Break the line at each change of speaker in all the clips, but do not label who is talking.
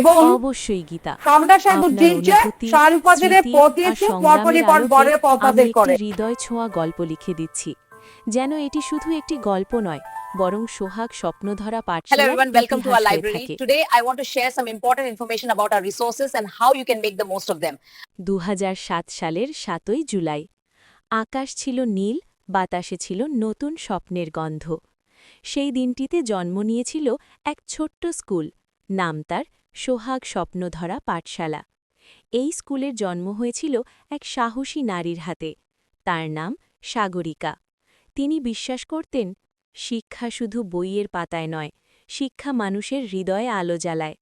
এবং
অবশ্যই গীতা,
আমরা সাহেব
আপনার
জিনচে
অনুভূতি,
সারুপাজের
স্মৃতি আর
পথিয়েছে
সংগ্রামের
পর
আলোকে
বরের
আমি
পতাদের
একটি
করে
হৃদয় ছোঁয়া গল্প লিখে দিচ্ছি, যেন এটি শুধু একটি গল্প নয়, বরং সোহাগ স্বপ্নধরা
Hello
পাঠশালার
everyone, welcome to
ইতিহাস
our
হয়ে
library.
থাকে।
Today I want to share some important information about our resources and how you can make the most of them.
2007 সালের 7ই জুলাই। আকাশ ছিল নীল, বাতাসে ছিল নতুন স্বপ্নের গন্ধ। সেই দিনটিতে জন্ম নিয়েছিল এক ছোট্ট স্কুল, নাম তার সোহাগ স্বপ্নধরা পাঠশালা। এই স্কুলের জন্ম হয়েছিল এক সাহসী নারীর হাতে, তার নাম সাগরিকা। তিনি বিশ্বাস করতেন, শিক্ষা শুধু বইয়ের পাতায় নয়, শিক্ষা মানুষের হৃদয়ে আলো জ্বালায়।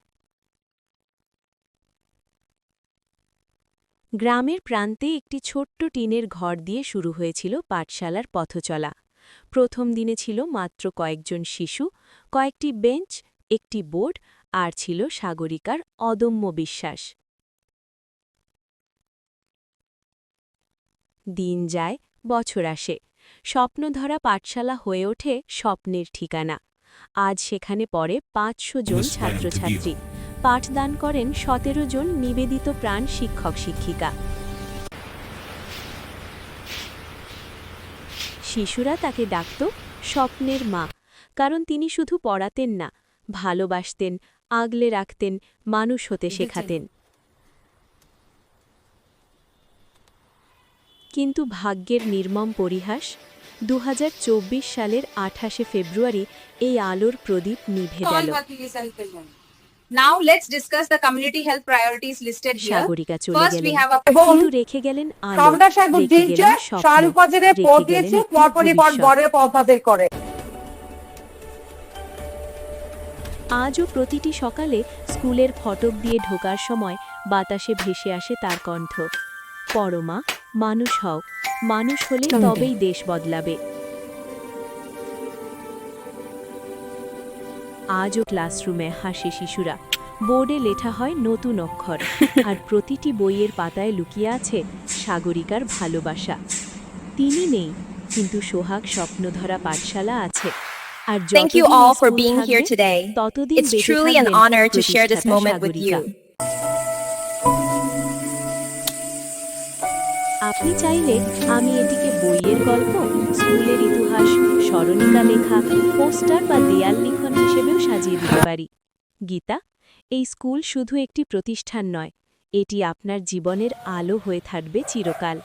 গ্রামের প্রান্তে একটি ছোট্ট টিনের ঘর দিয়ে শুরু হয়েছিল পাঠশালার পথচলা। প্রথম দিনে ছিল মাত্র কয়েকজন শিশু, কয়েকটি বেঞ্চ, একটি বোর্ড, আর ছিল সাগরিকার অদম্য বিশ্বাস। দিন যায়, বছর আসে, স্বপ্নধরা পাঠশালা হয়ে ওঠে স্বপ্নের ঠিকানা। আজ সেখানে পড়ে 500 জন ছাত্রছাত্রী, পাঠদান করেন 17 জন নিবেদিত প্রাণ শিক্ষক শিক্ষিকা। শিশুরা তাকে ডাকত স্বপ্নের মা, কারণ তিনি শুধু পড়াতেন না, ভালোবাসতেন, আগলে রাখতেন, মানুষ হতে শেখাতেন। কিন্তু ভাগ্যের নির্মম পরিহাস, 2024 সালের 28শে ফেব্রুয়ারি এই আলোর প্রদীপ নিভে গেল।
Now let's discuss the community health priorities listed here.
Sagarika চলে
First we
গেলেন,
have a
কিন্তু রেখে গেলেন আলো,
আমরা সাহেব
রেখে
জিনচে
গেলেন স্বপ্ন,
সারুপাজের
রেখে গেলেন
পথিয়েছে
একটি
পর
ভবিষ্যৎ।
বরের পতাদের করে।
আজও প্রতিটি সকালে স্কুলের ফটক দিয়ে ঢোকার সময় বাতাসে ভেসে আসে তার কণ্ঠ, পরমা, মানুষ হও, মানুষ হলে তবেই দেশ বদলাবে। আজও ক্লাসরুমে হাসে শিশুরা, বোর্ডে লেখা হয় নতুন অক্ষর, আর প্রতিটি বইয়ের পাতায় লুকিয়ে আছে সাগরিকার ভালোবাসা। তিনি নেই, কিন্তু সোহাগ স্বপ্নধরা পাঠশালা আছে। আর
Thank you
যতদিন
all
এই
for
স্কুল
being here
থাকবে,
today.
ততদিন
It's
বেঁচে
truly an
থাকবেন
honor to share this
প্রতিষ্ঠাতা
moment with
সাগরিকা।
you.
আপনি চাইলে আমি এটিকে বইয়ের গল্প, স্কুলের ইতিহাস, স্মরণিকা লেখা, পোস্টার বা দেয়াল লিখন হিসেবেও সাজিয়ে দিতে পারি। গীতা, এই স্কুল শুধু একটি প্রতিষ্ঠান নয়, এটি আপনার জীবনের আলো হয়ে থাকবে চিরকাল।